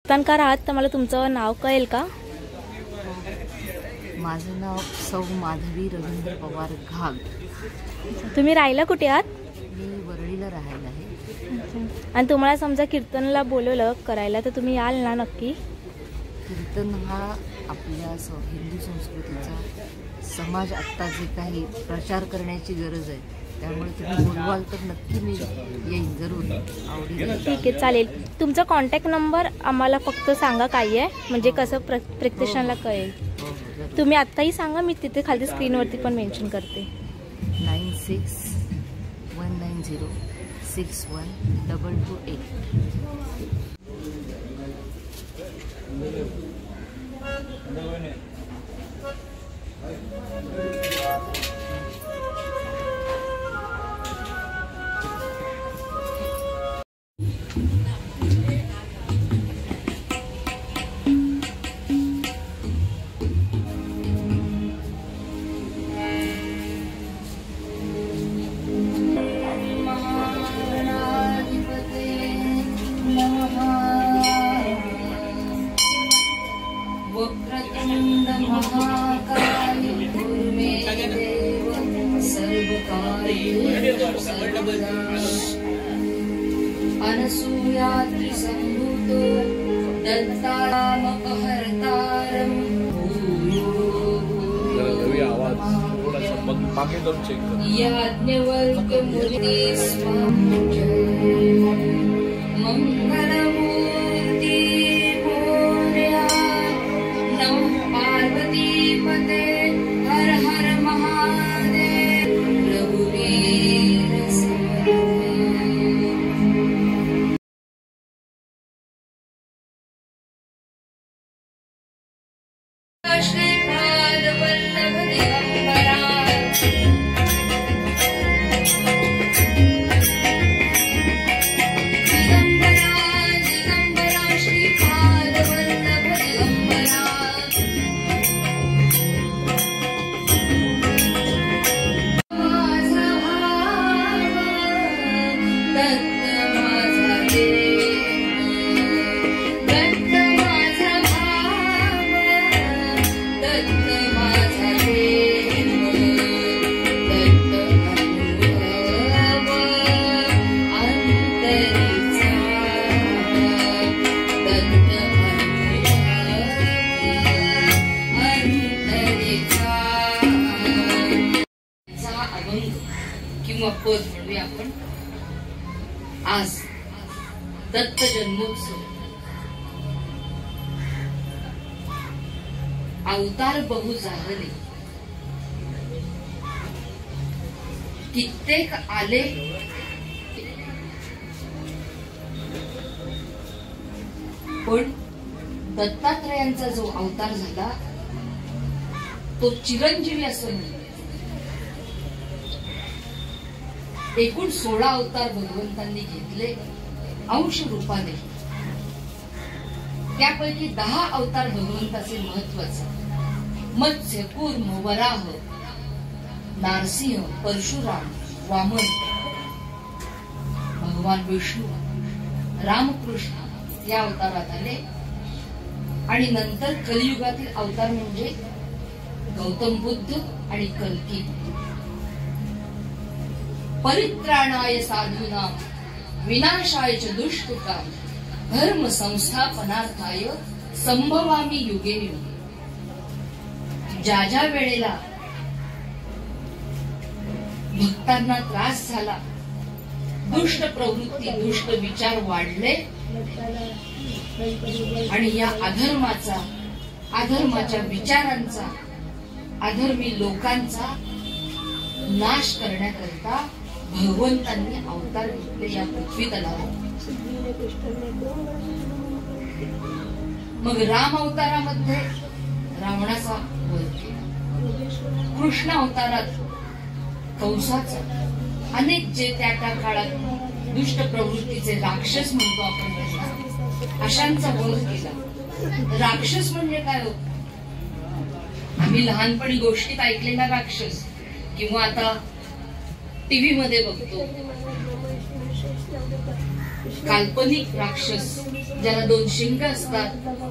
कीर्तनकार आहात तर मला तुमचं नाव कळेल का? माझं नाव सौ माधवी रवींद्र पवार घाग. तुम्ही राहायला कुठे आहात? मी वरळीला राहायला आहे. आणि तुम्हाला समजा कीर्तनला बोलवलं करायला तर तुम्ही याल ना नक्की? कीर्तन हा आपल्या हिंदू संस्कृतीचा समाज आत्ता जे काही प्रचार करण्याची गरज आहे त्यामुळे तुम्ही बोलवाल तर नक्की मी येईन, जरूर आवडेल. ठीक आहे, चालेल. तुमचा कॉन्टॅक्ट नंबर आम्हाला फक्त सांगा काय आहे, म्हणजे कसं प्रत्यक्षाला कळेल. तुम्ही आत्ताही सांगा, मी तिथे खाली स्क्रीनवरती पण मेन्शन करते. 9619061228. वक्रतुंड महाकाय गुरुमे देव सर्वकार्येषु सर्वदा अनसूयाति संभूतो दत्तामपहर्तारं याज्ञवल्क्यमूर्ते स्वामी मंगलमूर्ति पार्वतीपते हर हर महादेव रघुवीर समर्थ श्रीपाद वल्लभ दिगंबरा दिगंबरा श्रीपाद वल्लभ दिगंबरा किंवा पद म्हणूया आपण. आज दत्त जन्मोत्सव, अवतार बहु जाहले, कित्येक आले पण दत्तात्रयांचा जो अवतार झाला तो चिरंजीवी असं म्हणतो. एकूण 16 अवतार भगवंतांनी घेतले अंश रूपाने. त्यापैकी 10 अवतार भगवंताचे महत्वाचे: मत्स्य, कूर्म, वराह, नारसिंह, परशुराम, वामन, भगवान विष्णू, रामकृष्ण या अवतारात आले. आणि नंतर कलियुगातील अवतार म्हणजे गौतम बुद्ध आणि कल्की. परित्राणाय साधूनां विनाशाय च दुष्कृतां धर्म संस्थापनार्थाय संभवामि युगे युगे. ज्या ज्या वेळेला भक्तांना त्रास झाला, दुष्ट प्रवृत्ती, दुष्ट विचार वाढले आणि या अधर्माच्या विचारांचा, अधर्मी लोकांचा नाश करण्याकरिता भगवंतांनी अवतार घेतले या पृथ्वी तलावर. मग राम अवतारामध्ये रावणाचा वध केला. कृष्ण अवतारात कंसाचा, अनेक जे त्या काळात दुष्ट प्रवृत्तीचे राक्षस म्हणतो आपण त्यांना, अशांचा वध केला. राक्षस म्हणजे काय होत? आम्ही लहानपणी गोष्टीत ऐकलेला राक्षस किंवा आता टीव्ही मध्ये बघतो काल्पनिक राक्षस, ज्याला 2 शिंग असतात,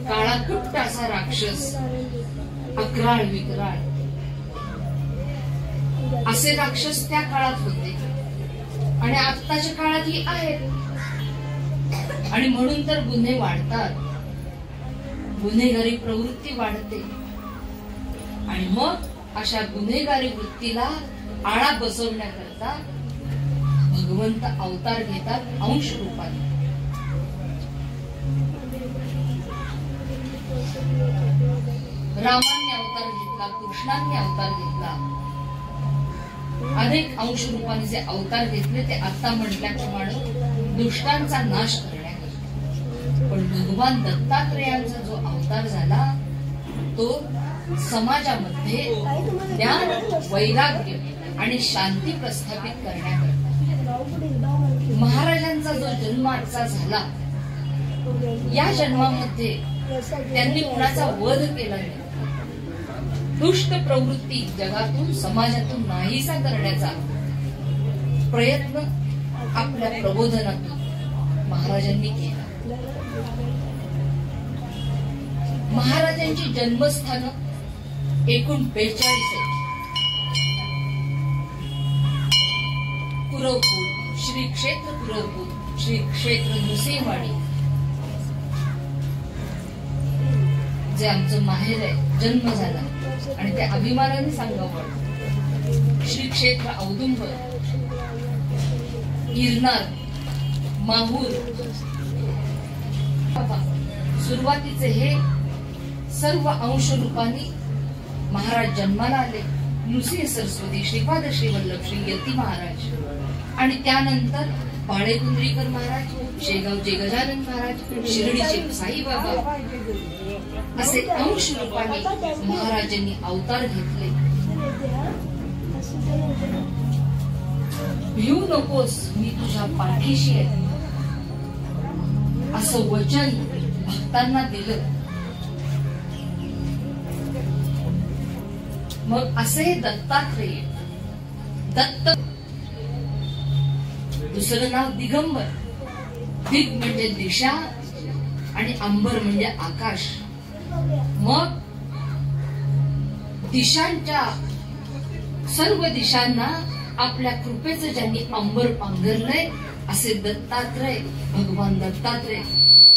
काळा कुट्ट असा राक्षस, अक्राळ विक्राळ असे राक्षस त्या काळात होते आणि आत्ताच्या काळातही आहेत. आणि म्हणून तर गुन्हे वाढतात, गुन्हेगारी प्रवृत्ती वाढते. आणि मग अशा गुन्हेगारी वृत्तीला आळा बसवण्याकरता भगवंत अवतार घेतात अंश रूपाने. रामाने अवतार घेतला, कृष्णाने अवतार घेतला, अनेक अंश रूपाने जे अवतार घेतले ते आता म्हटल्याप्रमाणे दुष्टांचा नाश करण्याकरता. पण भगवान दत्तात्रेयांचा जो अवतार झाला तो समाजामध्ये ज्ञान, वैराग्य आणि शांती प्रस्थापित करण्याकरता. महाराजांचा जो जन्म आजचा झाला, या जन्मामध्ये त्यांनी कुणाचा वध केला नाही. दुष्ट प्रवृत्ती जगातून, समाजातून नाहीसा करण्याचा प्रयत्न आपल्या प्रबोधनातून महाराजांनी केला. महाराजांची जन्मस्थानं एकूण 42 आहेत. कुरवपूर, श्री क्षेत्र कुरवपूर, श्री क्षेत्र नुसेवाडी जे आमचं माहेर आहे, जन्म झाला आणि त्या अभिमानाने सांगावं. श्री क्षेत्र औदुंबर, गिरनार, माहूर, सुरुवातीचे हे सर्व अंश रूपाने महाराज जन्माला आले. नृसिंह सरस्वती, श्रीपाद श्रीवल्लभ, श्री यती महाराज आणि त्यानंतर बाळेकुंद्रीकर महाराज, शेगावचे गजानन महाराज, शिर्डीचे साईबाबा असे अंश रूपाने महाराजांनी अवतार घेतले. भिऊ नकोस, मी तुझ्या पाठीशी आहे असं वचन भक्तांना दिलं. मग असे दत्तात्रेय, दत्त दुसरं नाव दिगंबर. दिग म्हणजे दिशा आणि अंबर म्हणजे आकाश. मग दिशांच्या सर्व दिशांना आपल्या कृपेचं ज्यांनी अंबर पांघरलंय असे दत्तात्रय, भगवान दत्तात्रय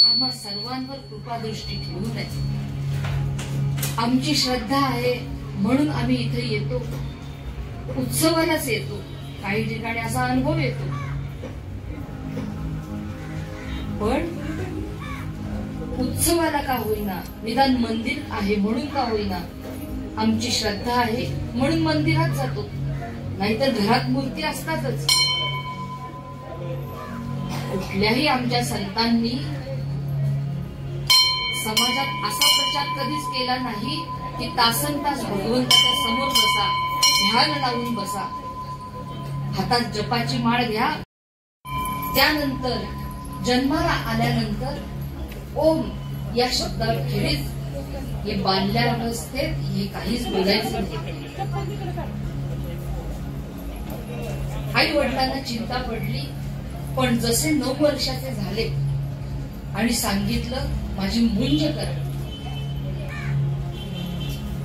आम्हा सर्वांवर कृपादृष्टी ठेवून आहे. आमची श्रद्धा आहे म्हणून आम्ही इथे येतो, उत्सवालाच येतो. काही ठिकाणी असा अनुभव येतो, पण उत्सवाला का होईना, निदान मंदिर आहे म्हणून का होईना, आमची श्रद्धा आहे म्हणून मंदिरात जातो. नाहीतर घरात मूर्ती असतातच. कुठल्याही आमच्या संतांनी समाजात असा प्रचार कधीच केला नाही की तासन तास भगवंताच्या समोर बसा, ध्यान लावून बसा, हातात जपाची माळ घ्या, त्यानंतर जन्माला आल्यानंतर ओम या शब्दाखेरीज हे बांधल्या अवस्थेत हे काहीच बोलायचं नाही. आई वडिलांना चिंता पडली, पण जसे 9 वर्षाचे झाले आणि सांगितलं माझी मुंज कर,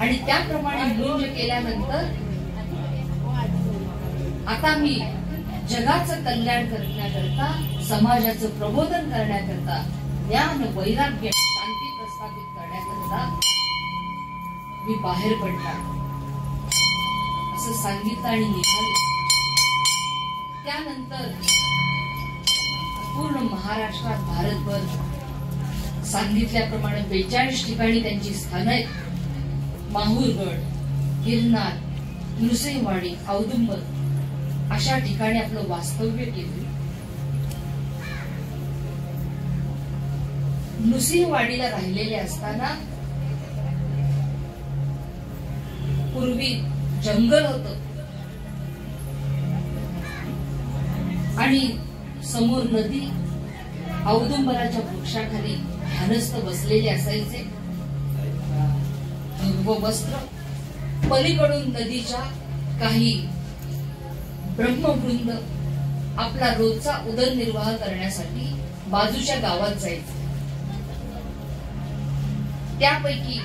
आणि त्याप्रमाणे मुंज केल्यानंतर आता मी जगाचं कल्याण करण्याकरता, समाजाचं प्रबोधन करण्याकरता, ज्ञान, वैराग्य, शांती प्रस्थापित करण्याकरता मी बाहेर पडणार असं सांगितलं आणि निघाले. त्यानंतर पूर्ण महाराष्ट्रात, भारतभर सांगितल्याप्रमाणे 42 ठिकाणी त्यांची स्थानं आहेत. माहूरगड, गिरनार, नृसिंहवाडी, औदुंबर अशा ठिकाणी आपलं वास्तव्य केलं. नृसिंहवाडीला राहिलेले असताना पूर्वी जंगल होतं आणि समोर नदी, औदुंबराच्या वृक्षाखाली ध्यानस्थ बसलेले असायचे. भगव वस्त्र, पलीकडून नदीच्या काही ब्रह्मवृंद आपला रोजचा उदरनिर्वाह करण्यासाठी बाजूच्या गावात जायचं. त्यापैकी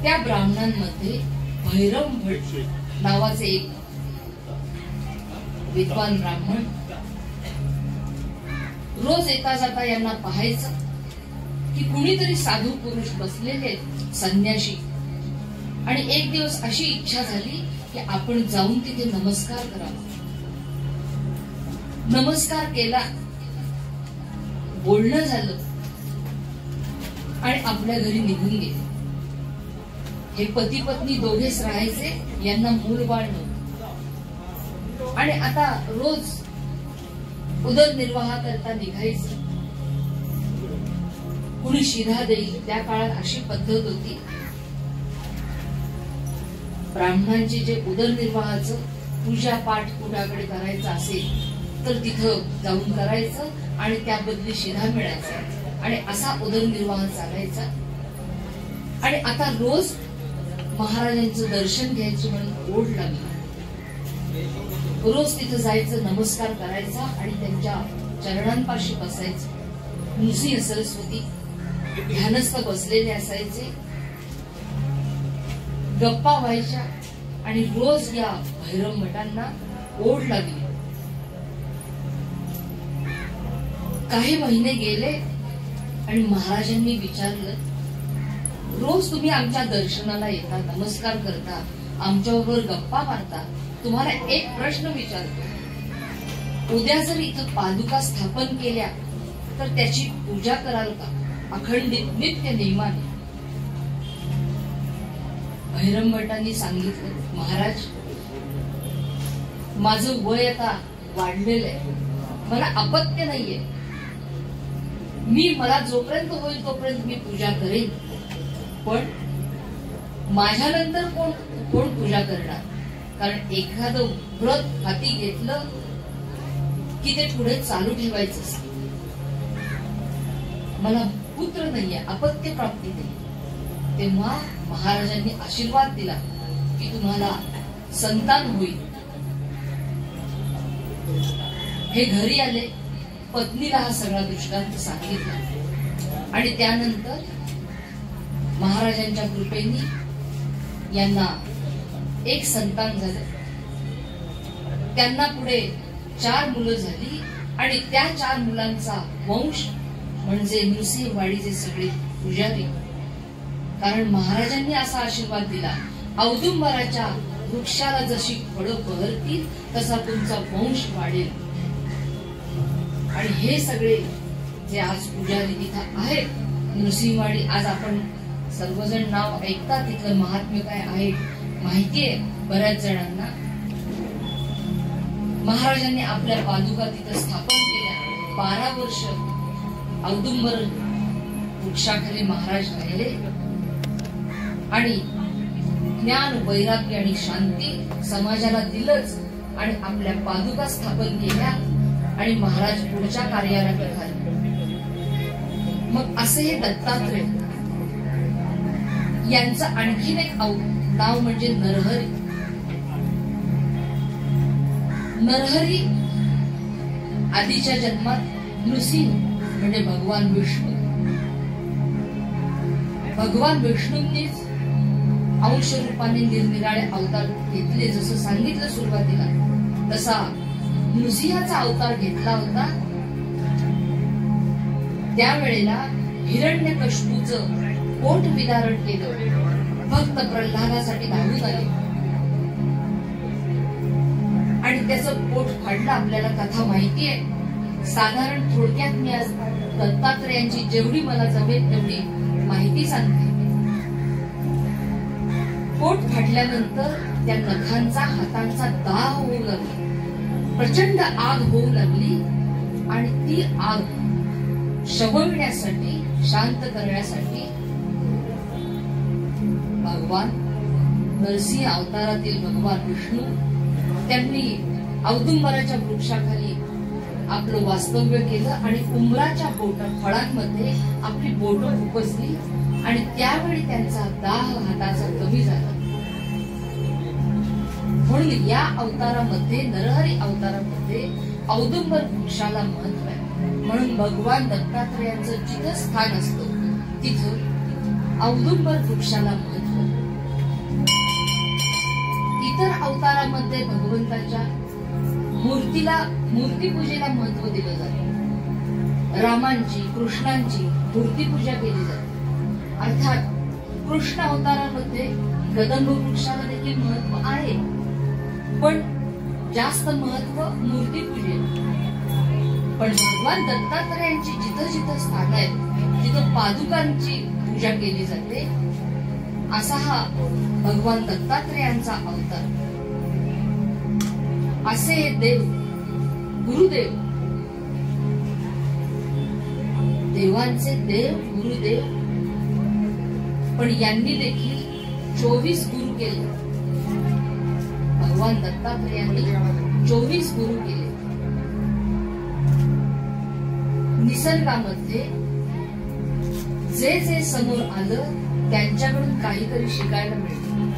त्या ब्राह्मणांमध्ये भैरव भट नावाचे एक विद्वान ब्राह्मण रोज येता जाता यांना पाहायचं की कुणीतरी साधू पुरुष बसलेले संन्याशी. आणि एक दिवस अशी इच्छा झाली की आपण जाऊन तिथे नमस्कार करावा. नमस्कार केला, बोलणं झालं आणि आपल्या घरी निघून गेले. हे पती पत्नी दोघेच राहायचे, यांना मूल बाळ नव्हतं. आणि आता रोज उदरनिर्वाह करता निघायचं. कुणी शिधा देईल, त्या काळात अशी पद्धत होती. ब्राह्मणांचे जे उदरनिर्वाहाचं पूजा पाठ कुणाकडे करायचं असेल तर तिथं जाऊन करायचं आणि त्या बदली शिधा मिळायचा आणि असा उदरनिर्वाह चालायचा. आणि आता रोज महाराजांचं दर्शन घ्यायची म्हणून ओढ लागली. रोज तिथं जायचं, नमस्कार करायचा आणि त्यांच्या चरणांपाशी बसायचं. नृसिंह सरस्वती ध्यानस्थ बसलेले असायचे, गप्पा व्हायच्या आणि रोज या भैरव मठांना ओढ लागली. काही महिने गेले आणि महाराजांनी विचारलं, रोज तुम्ही आमच्या दर्शनाला येता, नमस्कार करता, आमच्याबरोबर गप्पा मारता, तुम्हाला एक प्रश्न विचारतो. उद्या जर इथं पादुका स्थापन केल्या तर त्याची पूजा कराल का, अखंडित नित्य नियमाने? भैरव भटांनी सांगितलं, महाराज माझं वय आता वाढलेलं आहे, मला अपत्य नाहीये, मला जोपर्यंत होईल तोपर्यंत मी पूजा करेन, पण माझ्यानंतर कोण पूजा करणार? कारण एखादं व्रत हाती घेतलं की ते पुढे चालू ठेवायचं असतं. मला पुत्र नाहीये, अपत्य प्राप्ती नाही. तेव्हा महाराजांनी आशीर्वाद दिला की तुम्हाला संतान होईल. हे घरी आले, पत्नीला हा सगळा दृष्टांत सांगितला आणि त्यानंतर महाराजांच्या कृपेने यांना एक संतान झालं. त्यांना पुढे 4 मुलं झाली आणि त्या 4 मुलांचा वंश म्हणजे नृसिंहवाडीचे सगळे पुजारी. कारण महाराजांनी असा आशीर्वाद दिला, औदुंबराच्या वृक्षाला जशी फळं बहरतील तसा तुमचा वंश वाढेल. आणि हे सगळे जे आज पुजारी तिथं आहेत नृसिंहवाडी, आज आपण सर्वजण नाव ऐकतात, तिथलं महात्म्य काय आहे माहितीये बऱ्याच जणांना. महाराजांनी आपल्या पादुका तिथं स्थापन केल्या. 12 वर्ष औदुंबर वृक्षाखाली महाराज राहिले आणि ज्ञान, वैराग्य आणि शांती समाजाला दिलंच आणि आपल्या पादुका स्थापन केल्या आणि महाराज पुढच्या कार्याला निघाले. मग असे हे दत्तात्रय, यांचं आणखीन एक नाव म्हणजे नरहरी. नरहरी आधीच्या जन्मात नृसिंह म्हणजे भगवान विष्णू. भगवान विष्णूंनीच अंश रूपाने निरनिराळे अवतार घेतले. जसं सांगितलं सुरुवातीला, तसा नृसिंहाचा अवतार घेतला होता. त्यावेळेला हिरण्यकश्यपूचं पोट विदारण केलं. भक्त प्रल्हादासाठी धावून आले आणि त्याचं पोट फाडलं. आपल्याला कथा माहिती आहे. साधारण थोडक्यात मी आज दत्तात्रयांची जेवढी मला जमेल तेवढी माहिती सांगते. पोट फाडल्यानंतर त्या नखांचा, हातांचा दाह होऊ लागला, प्रचंड आग होऊ लागली आणि ती आग शमविण्यासाठी, शांत करण्यासाठी भगवान नरसिंह अवतारातील भगवान विष्णू त्यांनी औदुंबराच्या वृक्षाखाली आपलं वास्तव्य केलं आणि उंबराच्या फळांमध्ये आपली बोटं उपसली आणि त्यावेळी त्यांचा दाह हाताचा कमी झाला. म्हणून या अवतारामध्ये, नरहरी अवतारामध्ये औदुंबर वृक्षाला महत्व आहे. म्हणून भगवान दत्तात्रेयांचं जिथं स्थान असतं तिथं औदुंबर वृक्षाला महत्व. इतर अवतारामध्ये भगवंताच्या मूर्तीपूजेला महत्व दिलं जातं. रामांची, कृष्णांची मूर्तीपूजा केली जाते. अर्थात कृष्ण अवतारामध्ये कदंब वृक्षाला देखील महत्व आहे, पण जास्त महत्व मूर्तीपूजेला. पण भगवान दत्तात्रेयांची जिथं जिथं स्थान आहेत तिथं पादुकांची पूजा केली जाते. असा हा भगवान दत्तात्रेयांचा अवतार. असे हे देव, गुरुदेव, देवांचे देव, गुरुदेव. पण यांनी देखील 24 गुरु केले. भगवान दत्तात्रेयांनी 24 गुरु केले. निसर्गामध्ये जे जे समोर आलं त्यांच्याकडून काहीतरी शिकायला मिळतं.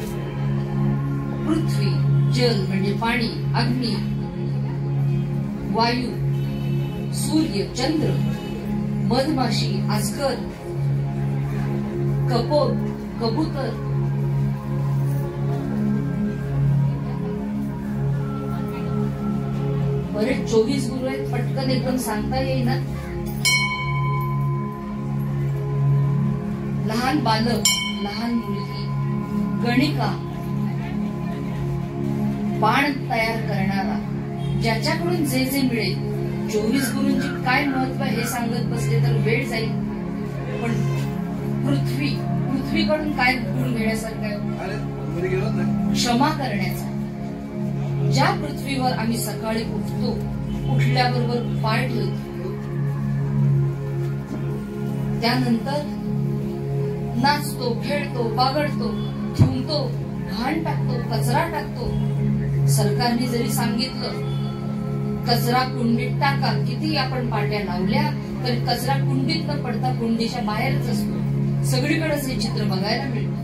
पृथ्वी, जल म्हणजे पाणी, अग्नी, वायू, सूर्य, चंद्र, मधमाशी, आजगर, कबूतर, बरेच 24 गुरु आहेत. पटकन एकदम सांगता येईना. लहान बालक, लहान मुलगी, गणिका, बाण तयार करणारा, ज्याच्याकडून जे जे मिळेल. 24 गुरूंची काय महत्व हे सांगत बसले तर वेळ जाईल. पण पृथ्वीकडून काय गुण घेण्यासारखं आहे? क्षमा करण्याचा. ज्या पृथ्वीवर आम्ही सकाळी उठतो, उठल्याबरोबर पाय ठेवतो, त्यानंतर नाचतो, खेळतो, बागडतो, धुमतो, घाण टाकतो, कचरा टाकतो. सरकारने जरी सांगितलं कचरा कुंडीत टाका, किती आपण पाट्या लावल्या तरी कचरा कुंडीत न पडता कुंडीच्या बाहेरच असतो. सगळीकडेच हे चित्र बघायला मिळतं.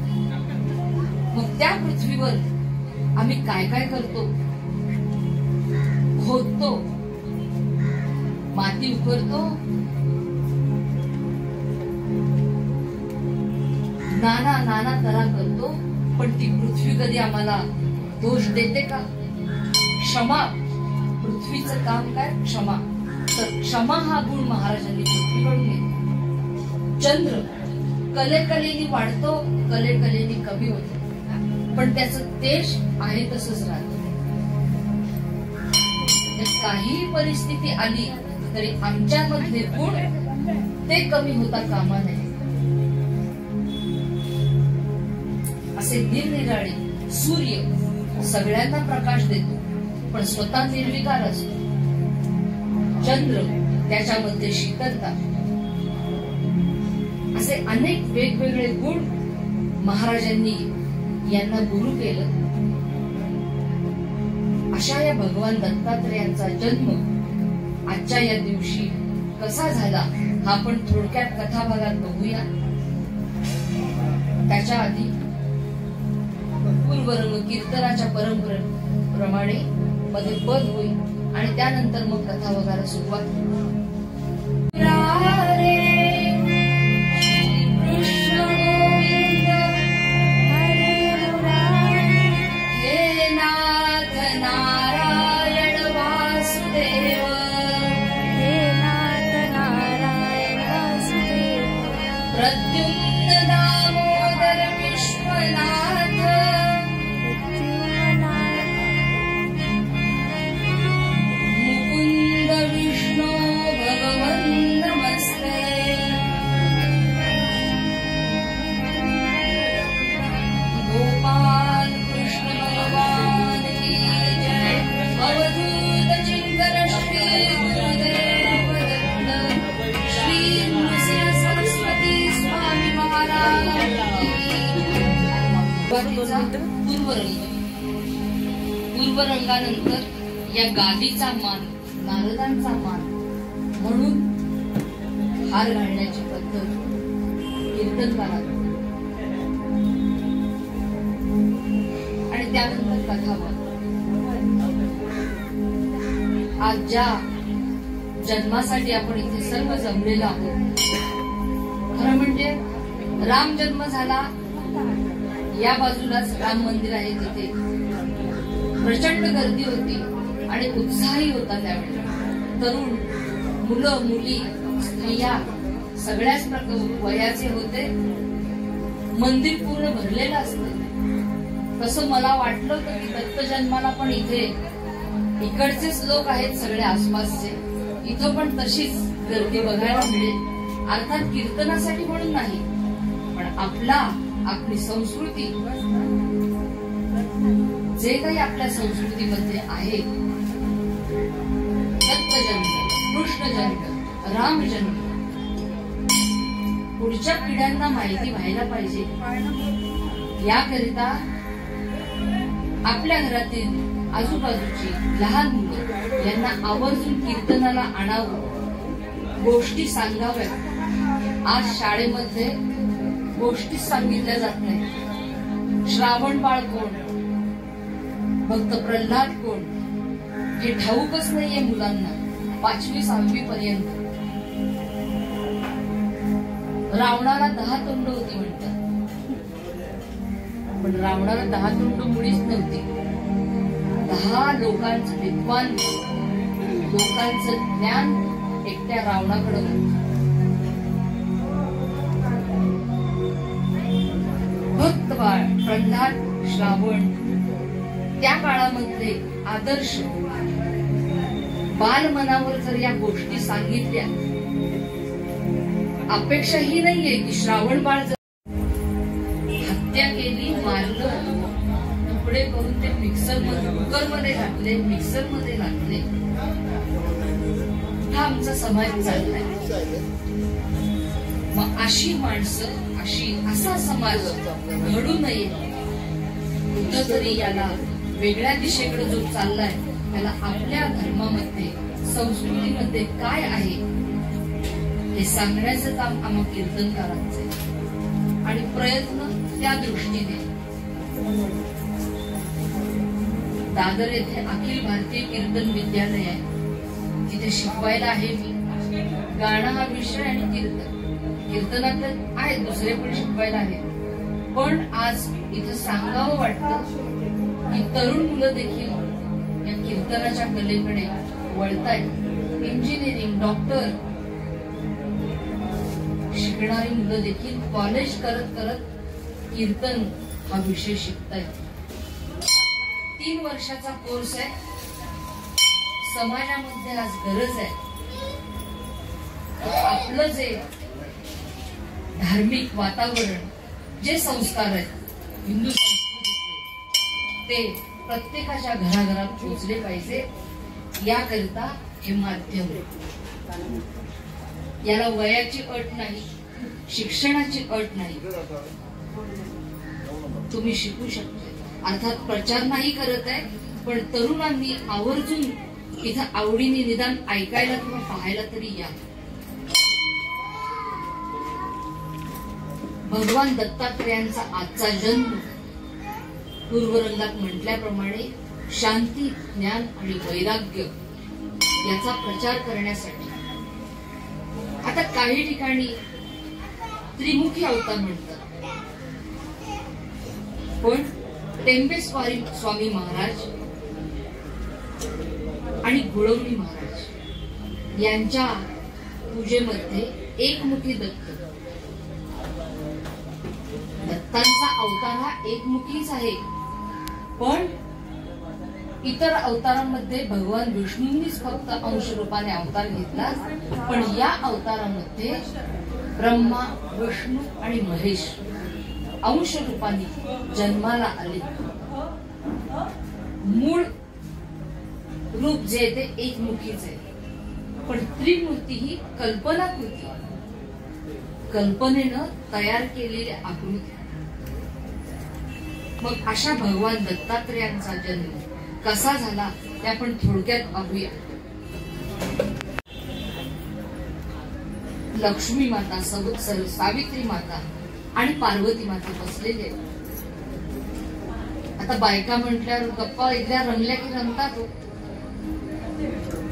मग त्या पृथ्वीवर आम्ही काय काय करतो? खोदतो, माती उकरतो, नाना तरा करतो. पण ती पृथ्वी कधी आम्हाला दोष देते का? क्षमा. पृथ्वीचं काम काय? क्षमा. तर क्षमा हा गुण महाराजांनी पृथ्वीकडून घेतला. चंद्र कलेकलेनी वाढतो, कलेकलेनी कमी होतो, पण त्याचं तेज आहे तसंच राहतं. काही परिस्थिती आली तरी आमच्यामधले गुण ते कमी होता कामा नये. असे निरनिराळे. सूर्य सगळ्यांना प्रकाश देतो पण स्वतः निर्विकार असतो. चंद्र त्याच्यामध्ये शीतलता. असे अनेक वेगवेगळे गुण महाराजांनी यांना गुरु केलं. अशा या भगवान दत्तात्रेयांचा जन्म आजच्या या दिवशी कसा झाला हा आपण थोडक्यात कथाभागात बघूया. त्याच्या आधी पूर्वरंग कीर्तनाच्या परंपरेप्रमाणे मध्ये पद होईल आणि त्यानंतर मग कथाभागाला सुरुवात होईल. पूर्वरंगानंतर या गादीचा मान, नारदांचा मान म्हणून हार घालण्याची पद्धत कीर्तनकारात आणि त्यानंतर कथाभाग. आज ज्या जन्मासाठी आपण इथे सर्व जमलेलो आहोत, खरं म्हणजे राम जन्म झाला, या बाजूलाच राम मंदिर आहे, तिथे प्रचंड गर्दी होती आणि उत्साहही होता. त्यावेळी तरुण, मुलं, मुली, स्त्रिया सगळ्याच वयाचे होते. मंदिर पूर्ण भरलेलं असतं. तसं मला वाटलं होतं की दत्त जन्माला पण इथे इकडचेच लोक आहेत, सगळे आसपासचे, इथं पण तशीच गर्दी बघायला मिळेल. अर्थात कीर्तनासाठी म्हणून नाही, पण आपली संस्कृती, जे काही आपल्या संस्कृतीमध्ये आहे, दत्त जन्म, कृष्ण जन्म, राम जन्म, पुढच्या पिढ्यांना माहिती व्हायला पाहिजे. याकरिता आपल्या घरातील आजूबाजूची लहान मुलं यांना आवर्जून कीर्तनाला आणावं, गोष्टी सांगाव्यात. आज शाळेमध्ये गोष्टी सांगितल्या जात नाही. श्रावण बाळ कोण, भक्त प्रल्हाद कोण, हे ठाऊकच नाहीये मुलांना 5वी 6वी पर्यंत. रावणाला 10 तोंड होती म्हणतात, पण रावणाला 10 तोंड मुळीच नव्हती. 10 लोकांचं, विद्वान लोकांचं ज्ञान एकट्या रावणाकडे होतं. भक्त बाळ, प्रल्हाद, श्रावण, त्या काळामध्ये आदर्श बालमनावर जर या गोष्टी सांगितल्या, अपेक्षा ही नाहीये की श्रावण बाळ जर हत्या केली, मारलं, तुकडे करून ते कुकरमध्ये घातले, मिक्सरमध्ये घातले, हा आमचा समाज चाललाय. मग अशी माणसं, असा समाज घडू नये. कुठंतरी याला वेगळ्या दिशेकडे जो चाललाय, त्याला आपल्या धर्मामध्ये, संस्कृतीमध्ये काय आहे हे सांगण्याचं काम आम्हा कीर्तनकारांचे आणि प्रयत्न त्या दृष्टीने. दादर येथे अखिल भारतीय कीर्तन विद्यालय आहे, तिथे शिकवायला आहे मी. गाणं हा विषय आणि कीर्तनात आहेत दुसरे पण शिकवायला आहे. पण आज इथं सांगावं वाटतं की तरुण मुलं देखील या कीर्तनाच्या कलेकडे वळतायत. इंजिनिअरिंग, डॉक्टर शिकणारी मुलं देखील कॉलेज करत करत कीर्तन हा विषय शिकतायत. 3 वर्षाचा कोर्स आहे. समाजामध्ये आज गरज आहे आपलं जे धार्मिक वातावरण, जे संस्कार आहेत हिंदू संस्कृतीचे, ते प्रत्येकाच्या घराघरात पोहोचले पाहिजे. याकरिता हे माध्यम, याला वयाची अट नाही, शिक्षणाची अट नाही, तुम्ही शिकू शकता. अर्थात प्रचार नाही करत आहे, पण तरुणांनी आवर्जून इथं आवडीने निदान ऐकायला किंवा पाहायला तरी या. भगवान दत्तात्रेयांचा आजचा जन्म पूर्वरंगात म्हटल्याप्रमाणे शांती, ज्ञान आणि वैराग्य याचा प्रचार करण्यासाठी. आता काही ठिकाणी त्रिमुखी अवतार म्हणतात, पण टेंबेस्वारी स्वामी महाराज आणि गुळवणी महाराज यांच्या पूजेमध्ये एकमुखी दत्त, दत्तांचा अवतार हा एकमुखीच आहे. पण इतर अवतारांमध्ये भगवान विष्णूंनीच फक्त अंश रूपाने अवतार घेतला, पण या अवतारामध्ये ब्रह्मा, विष्णू आणि महेश अंश रूपाने जन्माला आले. मूळ रूप जे ते एकमुखीच आहे, पण त्रिमूर्ती ही कल्पनाकृती, कल्पनेनं तयार केलेली आकृती. मग अशा भगवान दत्तात्रेयांचा जन्म कसा झाला ते आपण थोडक्यात पाहूया. लक्ष्मी माता, सावित्री माता आणि पार्वती माता बसलेले. आता बायका म्हटल्यावर गप्पा एकदा रंगल्या की रंगतात.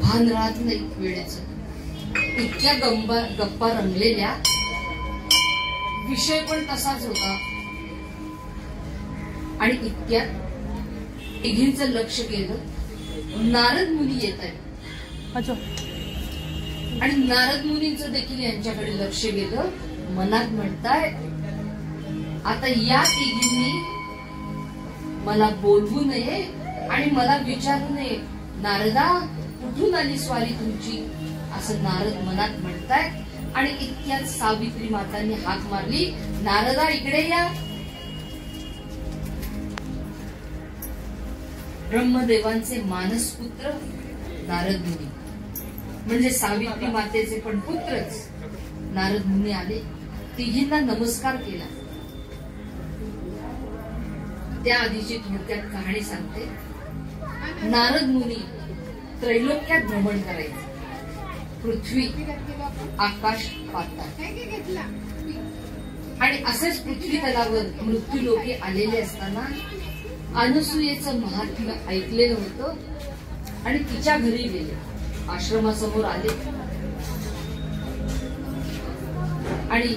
भान राहत नाही वेळेचं. इतक्या गप्पा रंगलेल्या, विषय पण तसाच होता. आणि इतक्यात तिघींचं लक्ष गेलं, नारद मुनी येत आहेत. आणि नारद मुनींचं देखील यांच्याकडे लक्ष गेलं. मनात म्हणताय, आता या तिघींनी मला बोलवू नये आणि मला विचारू नये, नारदा कुठून आली स्वारी तुमची, असं नारद मनात म्हणताय. आणि इतक्यात सावित्री मातांनी हाक मारली, नारदा इकडे या. ब्रह्मदेवांचे मानसपुत्र नारद मुनी, म्हणजे सावित्री मातेचे पण पुत्रच नारद मुनी आले. तिघींना नमस्कार केला. त्या आधीची थोडक्यात कहाणी सांगते. नारद मुनी त्रैलोक्यात भ्रमण करायचे. पृथ्वी, आकाश, पाताळ. आणि असेच पृथ्वी तलावर मृत्यू लोके आलेले असताना अनसूयेचं महात्म्य ऐकलेलं होतं आणि तिच्या घरी गेले. आश्रमासमोर आले आणि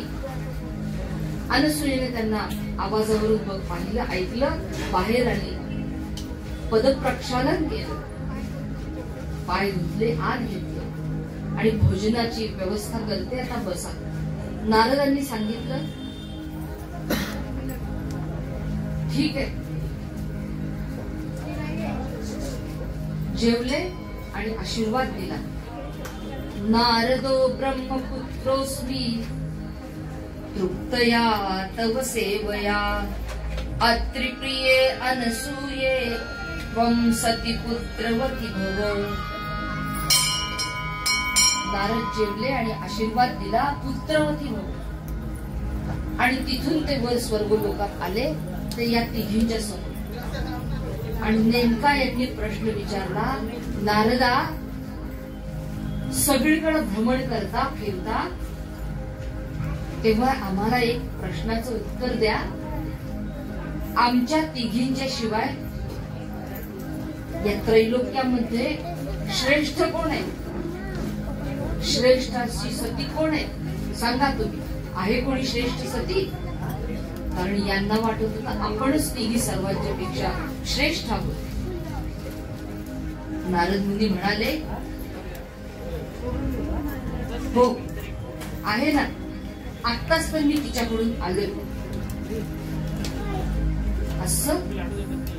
अनसूयेने त्यांना आवाजावरून पाहिलं, ऐकलं, बाहेर आली, पदप्रक्षालन केलं, पाय धुतले, आत घेतलं आणि भोजनाची व्यवस्था करते, आता बसा. नारदांनी सांगितलं, ठीक आहे. जेवले आणि आशीर्वाद दिला. नारदो ब्रह्मपुत्रोस्मी तृप्तया तव सेवया अत्रिप्रिये अनसूये त्वं सती पुत्रवती भव. नारद जेवले आणि आशीर्वाद दिला, पुत्रवती भव. आणि तिथून ते वर स्वर्गलोकात आले. ते या तिघींच्या समोर. आणि नेमका यांनी प्रश्न विचारला, नारदा सगळीकडे भ्रमण करता फिरता, तेव्हा आम्हाला एक प्रश्नाचं उत्तर द्या. आमच्या तिघींच्या शिवाय या त्रैलोक्यामध्ये श्रेष्ठ कोण आहे? श्रेष्ठाची सती कोण आहे? सांगा तुम्ही. आहे कोणी श्रेष्ठ सती? कारण यांना वाटत होतं आपणच तिघी सर्वांच्या पेक्षा श्रेष्ठ आहोत. नारद मुनी म्हणाले, हो आहे ना, आत्ताच तर मी तिच्याकडून आले. असं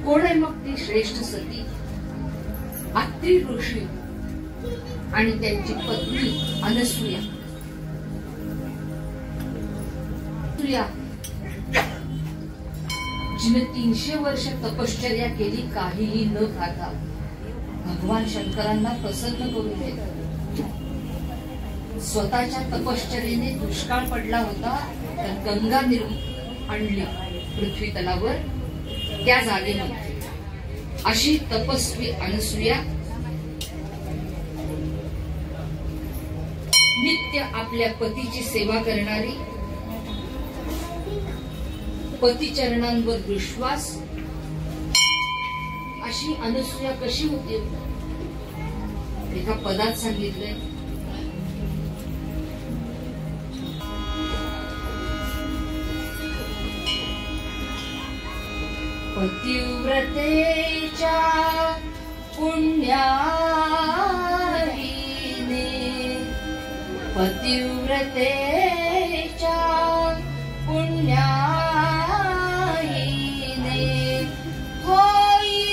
कोण आहे मग ती श्रेष्ठ सती? अत्रि ऋषी आणि त्यांची पत्नी अनसूया. जिने 300 वर्ष तपश्चर्या केली, काहीही न खाता भगवान शंकरांना प्रसन्न करून दिले. स्वतःच्या तपश्चर्येने दुष्काळ पडला होता, तर गंगा आणली पृथ्वी तलावर, त्या जागेमध्ये. अशी तपस्वी अनसूया नित्य आपल्या पतीची सेवा करणारी, पतिचरणांवर विश्वास, अशी अनसूया कशी होती? एका पदात सांगितलंय, पतिव्रतेच्या पुण्याईने, पतिव्रतेच्या पुण्याईने होई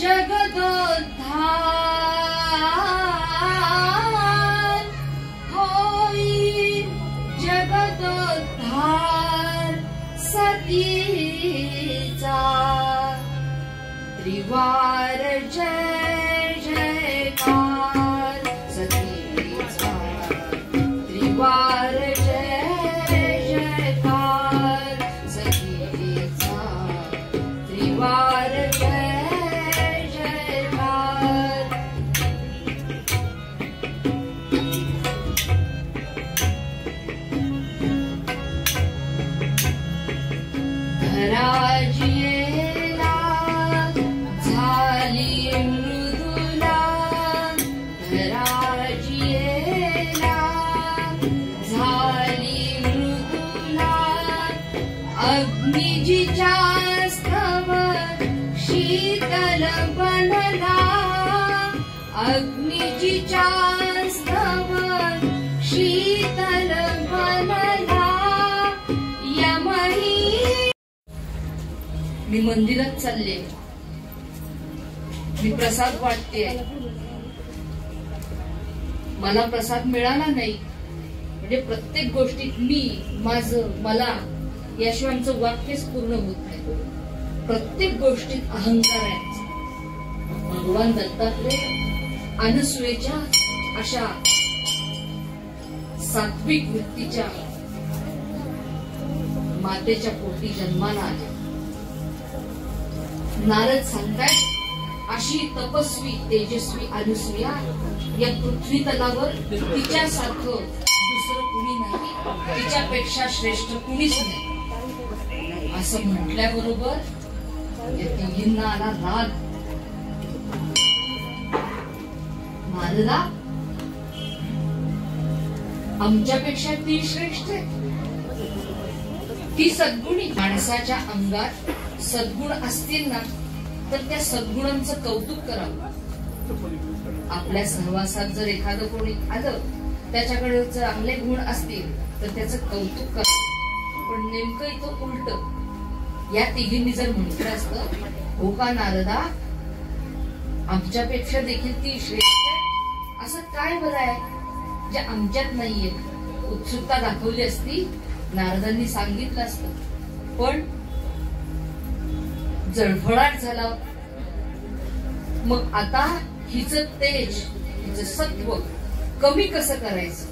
जगदोद्धार, होई जगदोद्धार सतीचा. त्रिवार जय जयकार सतीचा, त्रिवार जय जयकार सतीचा, त्रिवार जय जयकार. धराजियेला झाली मृदुला, अग्निजीच्या स्तवर शीतल बनला, अग्निजीच्या स्तवर शीतल बनला यमही. मी मंदिरात चालले, मी प्रसाद वाटते, मला प्रसाद मिळाला नाही. म्हणजे प्रत्येक गोष्टीत मी, माझं, मला याशिवाय आमचं वाक्यच पूर्ण होत नाही. प्रत्येक गोष्टीत अहंकार आहे. भगवान दत्तात्रय अनसुयेच्या अशा सात्विक वृत्तीच्या मातेच्या पोटी जन्माला आले. नारद सांगतायत अशी तपस्वी तेजस्वी अनुसूया या पृथ्वी तलावर तिच्यासारखं दुसरं कुणी नाही, तिच्यापेक्षा श्रेष्ठ कुणीच नाही असं म्हटल्याबरोबर या तिघींना आला राग. नारदा, आमच्यापेक्षा ती श्रेष्ठ आहे, ती सद्गुणी. माणसाच्या अंगात सद्गुण असतील ना तर त्या सद्गुणांचं कौतुक करावं. आपल्या सहवासात जर एखादं कोणी आलं, त्याच्याकडे जर चांगले गुण असतील तर त्याचं कौतुक करावं. पण नेमकं इथं उलट या तिघींनी जर म्हटलं असतं, हो का नारदा, आमच्यापेक्षा देखील ती श्रेष्ठ आहे, असं काय बरं आहे जे आमच्यात नाहीये, उत्सुकता दाखवली असती, नारदांनी सांगितलं असतं. पण जळफळाट झाला. मग आता हिचं तेज, हिचं सत्व कमी कसं करायचं,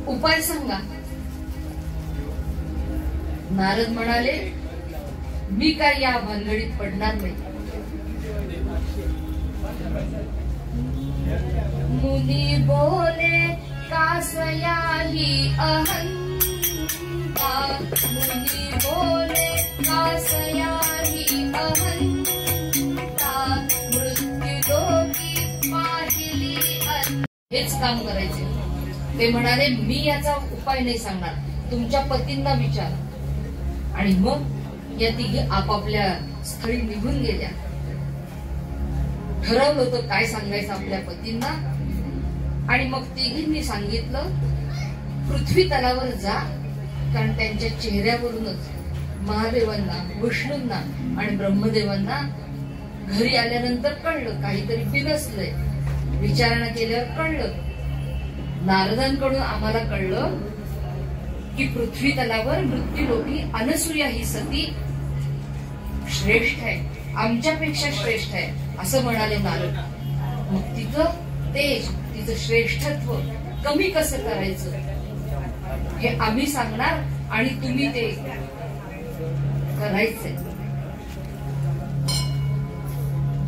उपाय सांगा. नारद म्हणाले, मी काय या भानगडीत पडणार नाही. मुनी बोले कासया ही अहंता, मुनी बोले कासया ही अहंता, मृत्युलोकी पाहिली. हेच काम करायचे. ते म्हणाले, मी याचा उपाय नाही सांगणार, तुमच्या पतींना विचार. आणि मग या तिघी आपापल्या स्थळी निघून गेल्या. ठरवलं होतं काय सांगायचं आपल्या पतींना. आणि मग तिघींनी सांगितलं, पृथ्वी तलावर जा, कारण त्यांच्या चेहऱ्यावरूनच महादेवांना, विष्णूंना आणि ब्रह्मदेवांना घरी आल्यानंतर कळलं काहीतरी बिनसलंय. विचारणा केल्यावर कळलं, नारदांकडून आम्हाला कळलं की पृथ्वी तलावर मृत्युलोकी अनसूया ही सती श्रेष्ठ आहे, आमच्यापेक्षा श्रेष्ठ आहे असं म्हणाले नारद. मग तिचं तेज, तिचं श्रेष्ठत्व कमी कसं करायचं हे आम्ही सांगणार आणि तुम्ही ते करायचंय.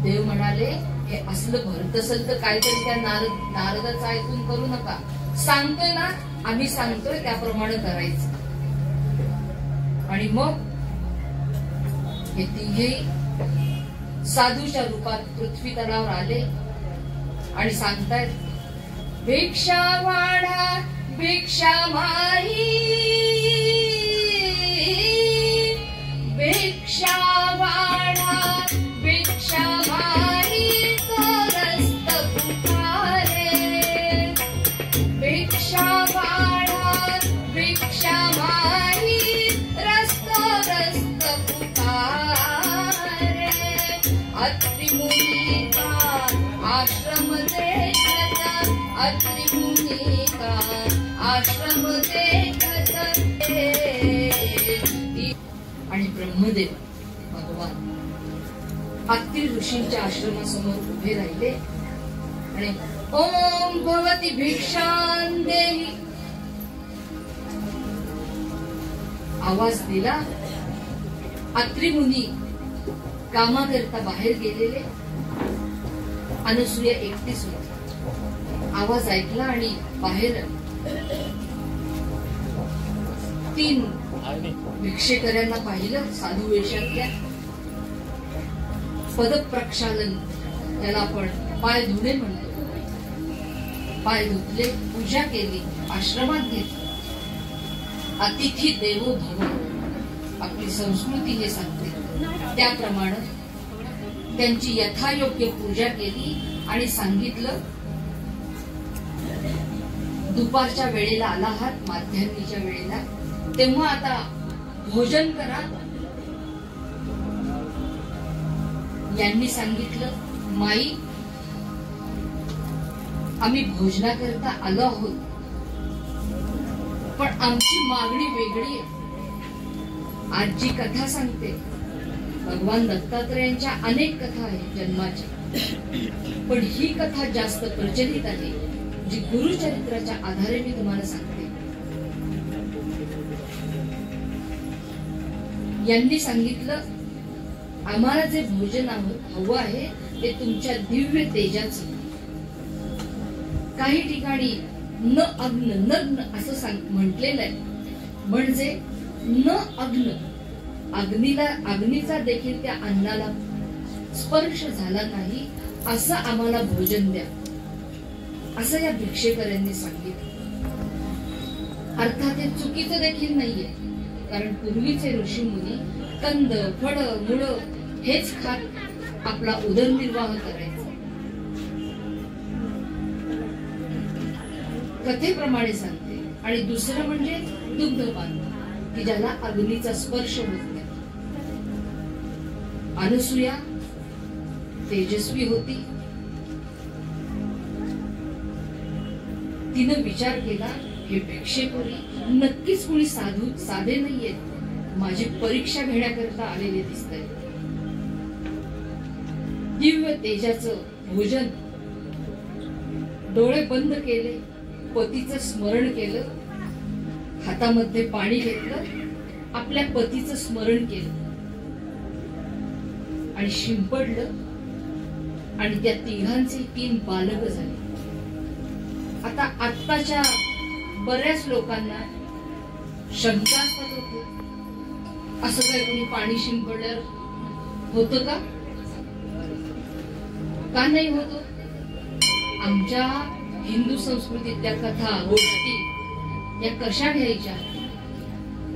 देव म्हणाले, हे असलं भरत असेल तर काहीतरी त्या नारदाचं ऐकून करू नका. सांगतोय ना, आम्ही सांगतोय त्याप्रमाणे करायचं. आणि मग हे तिघे साधूच्या रूपात पृथ्वी तलावर आले आणि सांगतायत, भिक्षा वाढा भिक्षा माही, भिक्षा वाढा भिक्षा माही, करस्त पुकारे. भिक्षा वाढा भिक्षा माही, रस्त रस्त पुकारे. अत्रि मुनी का आश्रम देखत, अत्रि मुनी का आश्रम देखत. आणि ब्रह्मदेव भगवान अत्रि ऋषींच्या आश्रमासमोर उभे राहिले आणि ओम भवती भिक्षां देहि आवाज दिला. अत्रि मुनी कामाकरिता बाहेर गेलेले, अनुसूया एकटीच होती. आवाज ऐकला आणि बाहेर 3 भिक्षेकऱ्यांना पाहिलं साधू वेशातल्या. पदप्रक्षालन त्याला आपण पाय धुणे म्हणतो. पाय धुतले, पूजा केली, आश्रमात घेतली. अतिथी देवो भव आपली संस्कृती हे सांगते. त्याप्रमाणे त्यांची यथायोग्य पूजा केली आणि सांगितलं, दुपारच्या वेळेला आला आहात, माध्यान्नीच्या वेळेला, तेव्हा आता भोजन करा. यांनी सांगितलं, माई आम्ही भोजनाकरता आलो आहोत, पण आमची मागणी वेगळी आहे. आजी कथा सांगते, भगवान दत्तात्रयांच्या अनेक कथा आहेत जन्माच्या, पण ही कथा जास्त प्रचलित आहे, जी गुरुचरित्राच्या आधारे मी तुम्हाला सांगते. यांनी सांगितलं, आम्हाला जे भोजन हवं आहे ते तुमच्या दिव्य तेजाचं. काही ठिकाणी न अग्न नग्न असं म्हटलेलं आहे, म्हणजे न अग्न, अग्नीचा देखील त्या अन्नाला स्पर्श झाला नाही असं आम्हाला भोजन द्या, असं या भिक्षेकऱ्यांनी सांगितलं. अर्थात हे चुकीचं देखील नाहीये, कारण पूर्वीचे ऋषीमुनी कंद फळ मुळ हेच खात आपला उदरनिर्वाह करायचा. कथेप्रमाणे सांगते. आणि दुसरं म्हणजे दुग्धपान, की ज्याला अग्नीचा स्पर्श होत नाही. अनुसूया तेजस्वी होती. तिनं विचार केला, हे भिक्षेकरी नक्कीच कोणी साधे नाहीयेत, माझी परीक्षा घेण्याकरता आलेले दिसतंय. दिव्य तेजाचं भोजन, डोळे बंद केले, पतीचं स्मरण केलं, हातामध्ये पाणी घेतलं, आपल्या पतीचं स्मरण केलं आणि शिंपडलं, आणि त्या तिघांचे 3 बालक झाले. आता आत्ताच्या बऱ्याच लोकांना शंका असतात, होते असं काय कोणी पाणी शिंपडल्यावर होतं का? का नाही होतो? आमच्या हिंदू संस्कृतीतल्या कथा गोष्टी या कशा घ्यायच्या?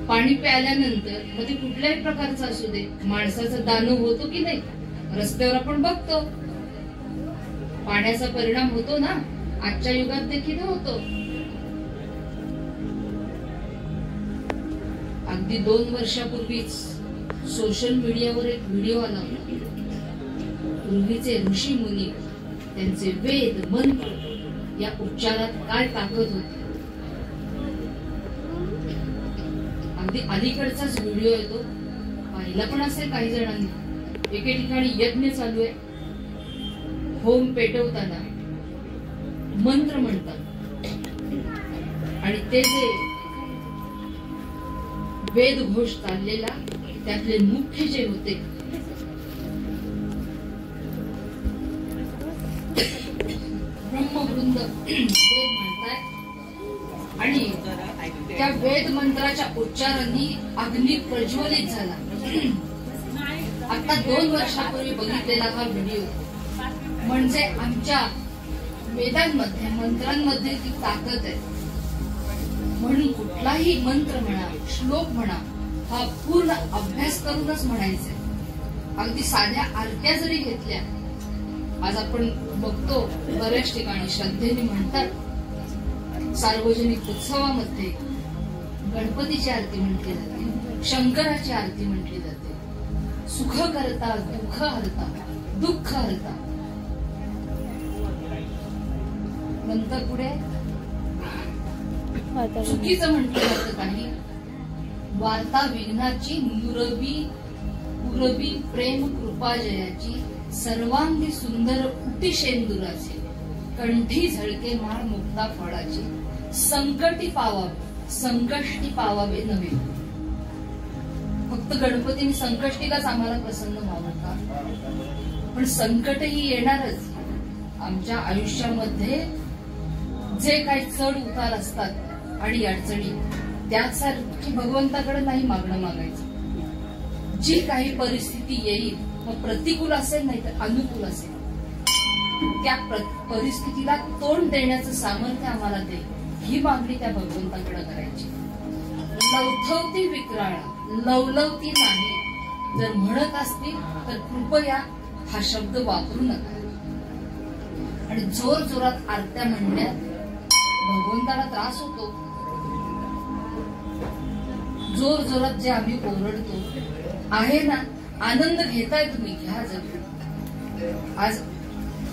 पाणी प्यायल्यानंतर मग ते कुठल्याही प्रकारचं असू दे, माणसाचं दानव होतो की नाही? रस्त्यावर आपण बघतो पाण्याचा परिणाम होतो ना, आजच्या युगात देखील होतो. अगदी 2 वर्षापूर्वीच सोशल मीडियावर एक व्हिडिओ आला होता. पूर्वीचे ऋषी मुनी त्यांचे वेद मंत्र या उच्चारात काय ताकद होती. अगदी अलीकडचाच व्हिडिओ येतो, पाहिला पण असेल काही जणांनी. एके ठिकाणी यज्ञ चालू आहे, होम पेटवताना मंत्र म्हणतात, आणि ते जे वेद घोष चाललेला त्यातले मुख्य जे होते ब्रह्मवृंद वेद म्हणतात, आणि त्या वेद मंत्राच्या उच्चारांनी अग्नी प्रज्वलित झाला. आता 2 वर्षापूर्वी बघितलेला हा व्हिडिओ म्हणजे आमच्या वेदांमध्ये मंत्रांमध्ये ती ताकद आहे. म्हणून कुठलाही मंत्र म्हणा, श्लोक म्हणा, हा पूर्ण अभ्यास करूनच म्हणायचे. अगदी साध्या आरत्या जरी घेतल्या, आज आपण बघतो बऱ्याच ठिकाणी श्रद्धेने म्हणतात, सार्वजनिक उत्सवामध्ये गणपतीची आरती म्हटली जाते, शंकराची आरती म्हटली जाते, सुख करता दुःख हरता, दुःख हरता. नंतर पुढे चुकीचं म्हटलं जातं काही, वार्ता विघ्नाची पुरबी प्रेम कृपा जयाची, सर्वांगी सुंदर उटिशेंदुराची, कंठी झळके माळ मुक्ता फळाची, संकष्टी पावावे नव्हे. फक्त गणपतीने संकष्टीलाच आम्हाला प्रसन्न व्हावं का? पण संकटही येणारच. आमच्या आयुष्यामध्ये जे काही चढ उतार असतात आणि अडचणी, त्यासाठी भगवंताकडे नाही मागणं मागायचं. जी काही परिस्थिती येईल, मग प्रतिकूल असेल नाही तर अनुकूल असेल, त्या परिस्थितीला तोंड देण्याचं सामर्थ्य आम्हाला दे, ही मागणी त्या भगवंताकडे करायची. लवथवती विक्राळा लवलवती नाही जर म्हणत असतील तर कृपया हा शब्द वापरू नका. आणि जोर जोरात आरत्या म्हणण्यात भगवंताला त्रास होतो. जोर जोरात जे आम्ही ओरडतो आहे ना, आनंद घेताय तुम्ही, घ्या जरूर. आज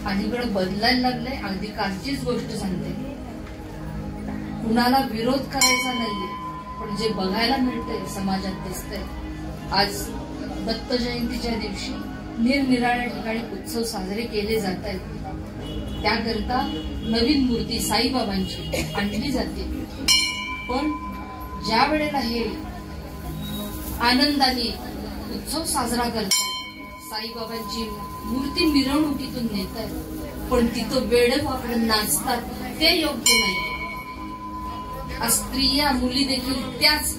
अलीकडे बदलायला लागलंय. अगदी कालचीच गोष्ट सांगते. कुणाला विरोध करायचा नाहीये, पण जे बघायला मिळतंय समाजात दिसतंय. आज दत्त जयंतीच्या दिवशी निरनिराळ्या ठिकाणी उत्सव साजरे केले जात आहेत. त्याकरता नवीन मूर्ती साईबाबांची आणली जाते. पण ज्या वेळेला हे आनंदाने उत्सव साजरा करतात, साईबाबांची मूर्ती मिरवणुकीतून नेतात, पण तिथं वेड वाकडं नाचतात, ते योग्य नाही. आज स्त्रिया मुली देखील त्याच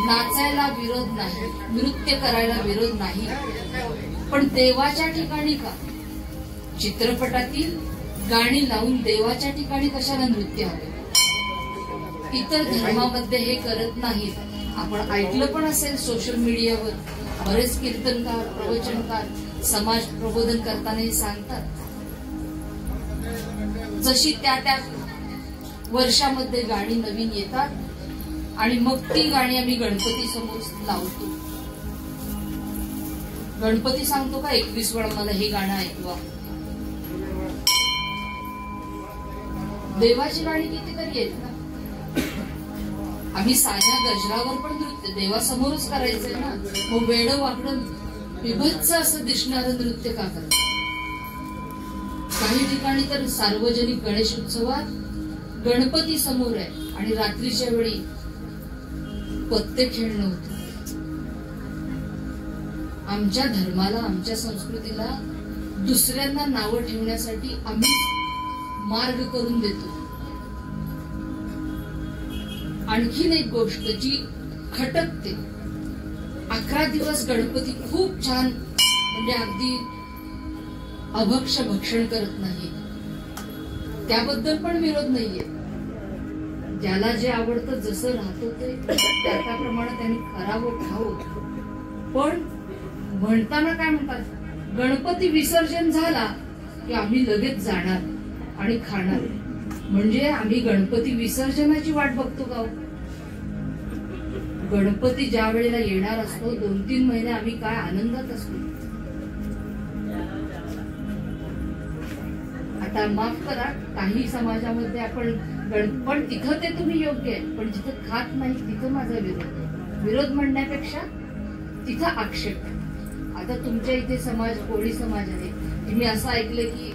नाचायला विरोध नाही, नृत्य करायला विरोध नाही, पण देवाच्या ठिकाणी का? चित्रपटातील गाणी लावून देवाच्या ठिकाणी कशाला नृत्य हवे? इतर धर्मामध्ये हे करत नाहीत. आपण ऐकलं पण असेल सोशल मीडियावर बरेच कीर्तनकार, प्रवचनकार समाज प्रबोधन करताना हे सांगतात. जशी त्या त्या वर्षामध्ये गाणी नवीन येतात आणि मग ती गाणी आम्ही गणपती समोर लावतो. गणपती सांगतो का 21 वेळा मला हे गाणं ऐकवा? देवाची गाणी कितीतरी आहेत ना. आम्ही साध्या गजरावर पण नृत्य देवासमोरच करायचंय ना. मग वेडं वाकडं विभत्स असं दिसणारं नृत्य का करतात? काही ठिकाणी तर सार्वजनिक गणेश उत्सवात गणपती समोर आहे आणि रात्रीच्या वेळी पत्ते खेळणं होतं. आमच्या धर्माला, आमच्या संस्कृतीला दुसऱ्यांना नावं ठेवण्यासाठी आम्ही मार्ग करून देतो. आणखीन एक गोष्ट जी खटकते, 11 दिवस गणपती खूप छान, म्हणजे अगदी अभक्ष भक्षण करत नाही, त्याबद्दल पण विरोध नाहीये. ज्याला जे आवडतं, जसं राहतो ते त्याप्रमाणे त्यांनी करावं, खावं. पण म्हणताना काय म्हणतात, गणपती विसर्जन झाला की आम्ही लगेच जाणार आणि खाणार. म्हणजे आम्ही गणपती विसर्जनाची वाट बघतो का? गणपती ज्या वेळेला येणार असतो 2-3 महिने आम्ही काय आनंदात असतो. आता माफ करा, काही समाजामध्ये आपण पण तिथं ते तुम्ही योग्य आहे, पण जिथं खात नाही तिथं माझा विरोध. विरोध म्हणण्यापेक्षा तिथं आक्षेप. आता तुमच्या इथे समाज, कोळी समाज आहे, मी असं ऐकलं की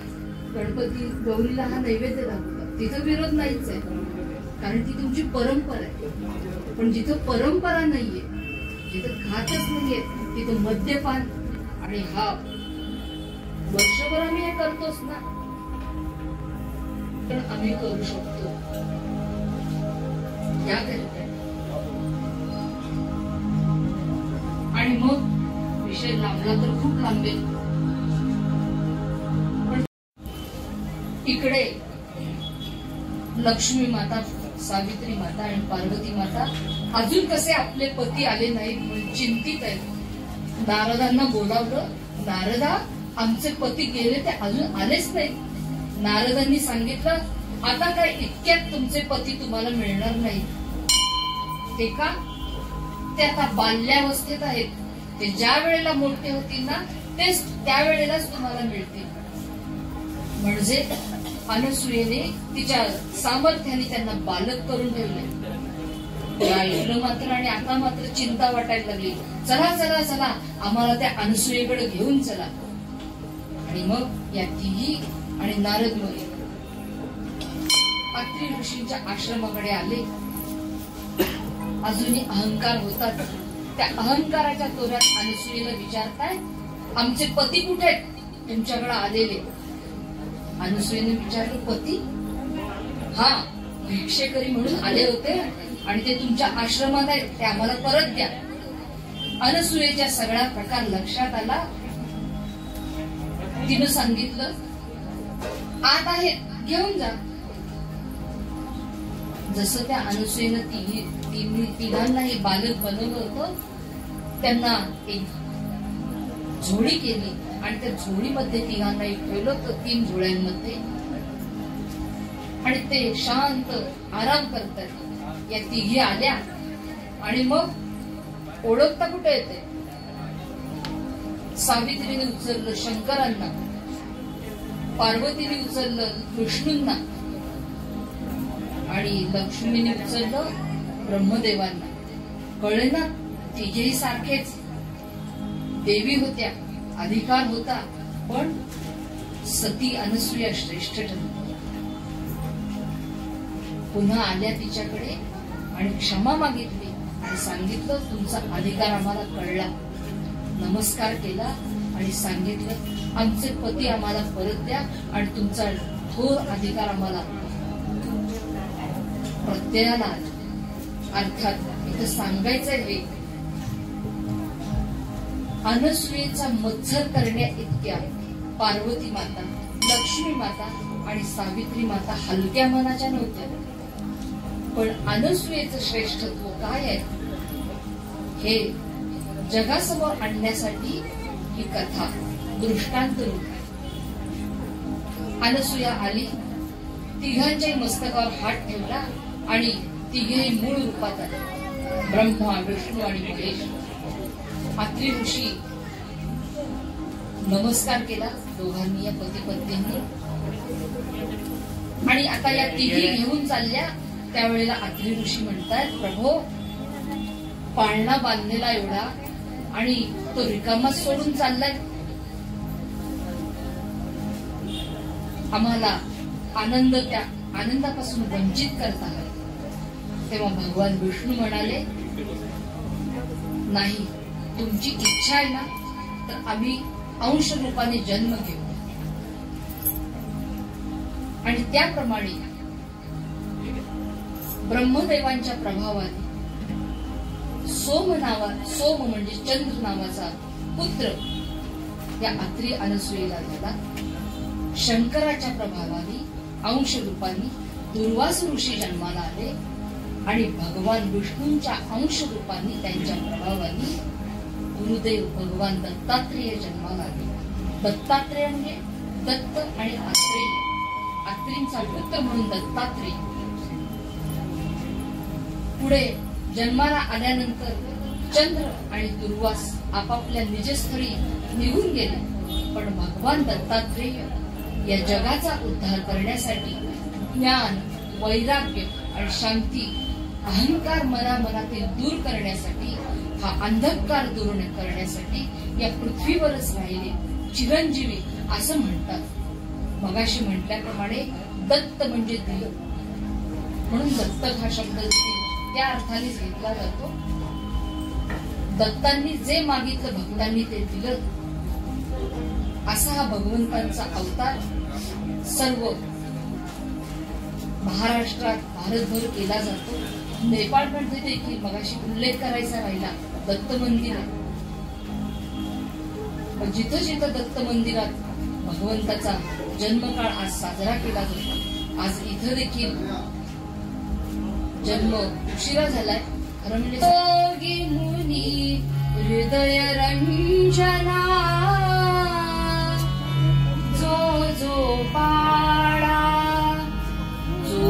गणपती गौरीला हा नैवेद्य दाखवतात. तिथं विरोध नाहीच आहे, कारण ती तुमची परंपरा आहे. पण जिथं परंपरा नाहीये, जिथं खातच नाहीये, तिथं मद्यपान आणि हा वर्षभर आम्ही हे करतोच ना, पण आम्ही करू शकतो. आणि मग विषय लांबला तर खूप लांबेल. पण इकडे लक्ष्मी माता, सावित्री माता आणि पार्वती माता अजून कसे आपले पती आले नाहीत म्हणून चिंतित आहेत. नारदांना बोलावलं, नारदा आमचे पती गेले, ते अजून आलेच नाहीत. नारदांनी सांगितलं, आता काय इतक्यात तुमचे पती तुम्हाला मिळणार नाही. ते का? ते आता बाल्यावस्थेत आहेत. ते ज्या वेळेला मोठे होतील ना, तेच त्यावेळेलाच तुम्हाला मिळतील. म्हणजे अनसूयेने तिच्या सामर्थ्याने त्यांना बालक करून ठेवले. ऐकलं मात्र आणि आता मात्र चिंता वाटायला लागली. चला चला चला, आम्हाला त्या अनसूयेकडे घेऊन चला. आणि मग या तिघी आणि नारद मुनी अत्रि ऋषींच्या आश्रमाकडे आले. अजूनही अहंकार होतात. त्या अहंकाराच्या तोऱ्यात अनसूयेला विचारताय, आमचे पती कुठे आहेत तुमच्याकडे आलेले? अनसूयेने विचारलं, पती? हा, भिक्षेकरी म्हणून आले होते आणि ते तुमच्या आश्रमात आहेत, ते आम्हाला परत द्या. अनसूयेच्या सगळा प्रकार लक्षात आला. तिनं सांगितलं, आत आहेत, घेऊन जा. जसं त्या अनसूयेनं तिघांना हे बालक बनवलं होतं, त्यांना एक झोळी केली आणि त्या झोळीमध्ये तिघांनाही ठेवलं होतं, 3 झोळ्यांमध्ये, आणि ते शांत आराम करतात. या तिघी आल्या आणि मग ओळखता कुठे येते? सावित्रीने उचललं शंकरांना, पार्वतीने उचललं विष्णूंना आणि लक्ष्मीने उचललं ब्रह्मदेवांना. कळे ना, तिघेही सारखेच देवी होत्या, अधिकार होता, पण सती अनसूया श्रेष्ठ ठरली. पुन्हा आल्या तिच्याकडे आणि क्षमा मागितली आणि सांगितलं, तुमचा अधिकार आम्हाला कळला. नमस्कार केला आणि सांगितलं, आमचे पती आम्हाला परत द्या आणि तुमचा थोर अधिकार आम्हाला प्रत्ययाला आला. अर्थात इथं सांगायचं हे, अनसूयेचा मत्सर करण्या इतक्या पार्वती माता, लक्ष्मी माता आणि सावित्री माता हलक्या मनाच्या नव्हत्या. पण अनसूयेचं श्रेष्ठत्व काय आहे हे जगासमोर आणण्यासाठी ही कथा दृष्टांत रूप. अनसूया आली, तिघांच्याही मस्तकावर हात ठेवला आणि तिघेही मूळ रूपात आले, ब्रह्मा, विष्णू आणि महेश. अत्रि ऋषी नमस्कार केला दोघांनी, या पती पत्नींनी. आणि आता या तिघी घेऊन चालल्या, त्यावेळेला अत्रि ऋषी म्हणतात, प्रभो, पाळणा बांधलेला एवढा आणि तो रिकामा सोडून चाललाय, आम्हाला त्या आनंदापासून वंचित करत आहे. तेव्हा भगवान विष्णू म्हणाले, नाही, तुमची इच्छा आहे ना, तर आम्ही अंश रूपाने जन्म घेऊ. आणि त्याप्रमाणे ब्रह्मदेवांच्या प्रभावाने सोम म्हणजे चंद्र नावाचा पुत्र या अत्रि अनसूयेला झाला. शंकराच्या प्रभावाने अंश रूपाने दुर्वास ऋषी जन्माला आले आणि भगवान विष्णूंच्या अंश रूपाने त्यांच्या प्रभावाने गुरुदेव भगवान दत्तात्रेय जन्माला आले. दत्तात्रेय म्हणजे दत्त आणि आत्रेय, आत्रींचा पुत्र म्हणून दत्तात्रेय. पुढे जन्माला आल्यानंतर चंद्र आणि दुर्वास आपापल्या निजस्थळी निघून गेले. पण भगवान दत्तात्रेय या जगाचा उद्धार करण्यासाठी ज्ञान, वैराग्य आणि शांती, अहंकार मनातील दूर करण्यासाठी, हा अंधकार दूर करण्यासाठी या पृथ्वीवरच राहिले चिरंजीवी असं म्हणतात. मगाशी म्हटल्याप्रमाणे दत्त म्हणजे दिल, म्हणून दत्तक हा शब्द त्या अर्थानेच घेतला जातो. दत्तांनी जे मागितलं भक्तांनी ते दिलं, असा हा भगवंतांचा अवतार सर्व महाराष्ट्रात, भारतभर केला जातो. नेपाळमध्ये देखील मगाशी उल्लेख करायचा राहिला, दत्त मंदिर आहे. जिथं जिथं दत्त मंदिरात भगवंताचा जन्मकाळ आज साजरा केला जातो. आज इथं देखील जन्म उशिरा झालाय, खरं म्हणजे योगी मुनी हृदय रंजना, जो जो पाडा, जो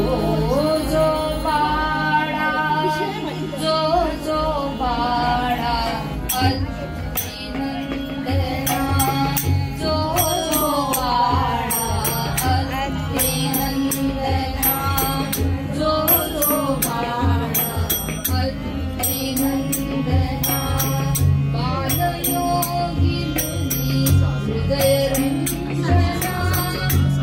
जो पाडा, जो जो पाडा, अत्रि नंदना, जो जो पाडा, अत्रि नंदना, जो जो पाडा, अत्रि नंदना, बालयोगी मुनी हृदय रंजना,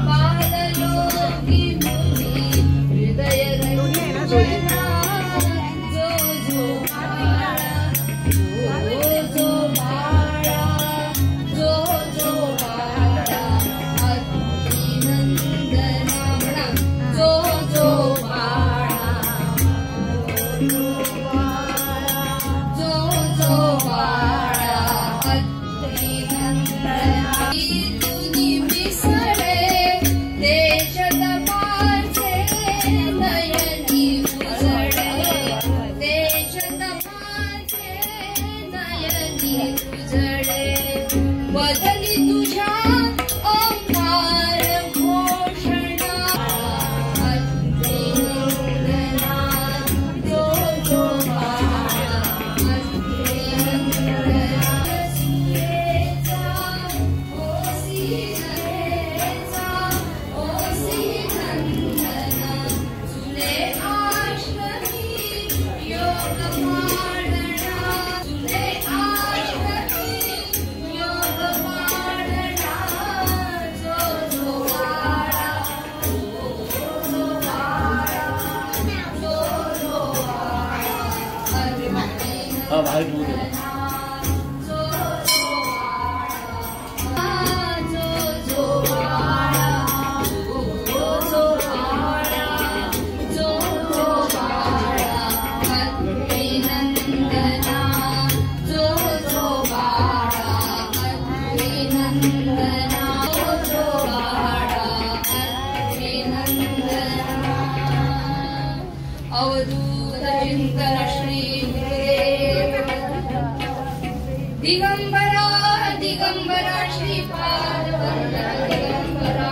बालयोगी मुनी हृदय रंजना, जो जो पाडा, जो जो पाडा, जो जो पाडा, अत्रि नंदना, म्हणा, जो जो पाडा, तुझडे बदली तुझ्या ओंकार घोषणा अवधूत चिंतन श्री दिगंबरा दिगंबरा श्रीपाद दिगंबरा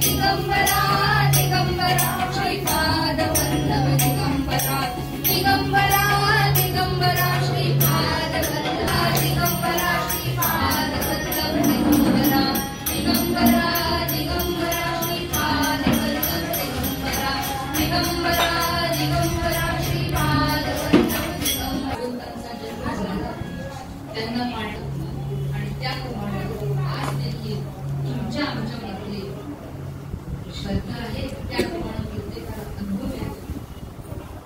दिगंबरा दिगंबरा श्रीपाद वल्लभ दिगंबरा दिगंबरा दिगंबरा श्रीपाद वल्लभ दिगंबरा श्रीपाद वल्लभ दिगंबरा दिगंबरा दिगंबरा श्रीपाद वल्लभ दिगंबरा दिगंबरा दिगंबरा श्रीपाद वल्लभ दिगंबरा त्यांना पाळलं आणि त्याप्रमाणे आज देखील तुमच्या आमच्यामध्ये श्रद्धा आहे त्याप्रमाणे प्रत्येकाला अनुभव येतो.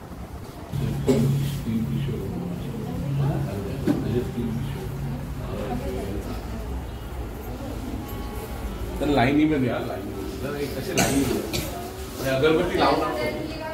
तर लाईनीमध्ये या लाईनी असे लाईनी अगरबत्ती लावणार